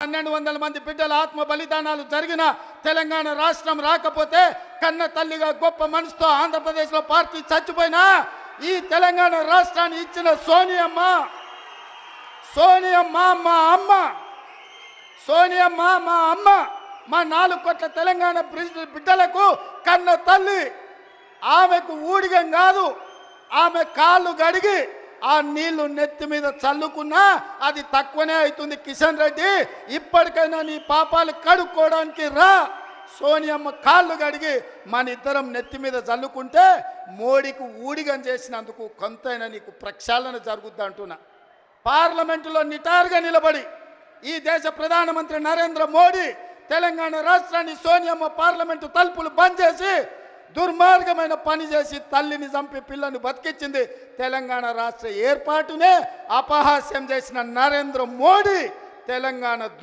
1200 మంది బిడ్డల ఆత్మ బలిదానాలు జరిగిన తెలంగాణ రాష్ట్రం రాకపోతే కన్న తల్లిగా గొప్ప మనసుతో ఆంధ్రప్రదేశ్లో పార్టీ చచ్చిపోయినా ఈ తెలంగాణ రాష్ట్రాన్ని ఇచ్చిన సోనియమ్మ మా అమ్మ మా 4 కోట్ల తెలంగాణ బిడ్డలకు కన్న తల్లి. ఆమెకు ఊడిగం కాదు, ఆమె కాళ్ళు గడిగి ఆ నీళ్లు నెత్తి మీద చల్లుకున్నా అది తక్కువనే అవుతుంది. కిషన్ రెడ్డి, ఇప్పటికైనా నీ పాపాలు కడుక్కోవడానికి రా. సోనియమ్మ కాళ్ళు గడిగి మన ఇద్దరం నెత్తి మీద చల్లుకుంటే మోడీకి ఊడిగం చేసినందుకు కొంతైనా నీకు ప్రక్షాళన జరుగుద్ది అంటున్నా. పార్లమెంటులో నిటారుగా నిలబడి ఈ దేశ ప్రధానమంత్రి నరేంద్ర మోడీ తెలంగాణ రాష్ట్రాన్ని సోనియమ్మ పార్లమెంటు తలుపులు బంద్ చేసి దుర్మార్గమైన పని చేసి తల్లిని చంపి పిల్లని బతికించింది. తెలంగాణ రాష్ట్ర ఏర్పాటునే అపహాస్యం చేసిన నరేంద్ర మోడీ తెలంగాణ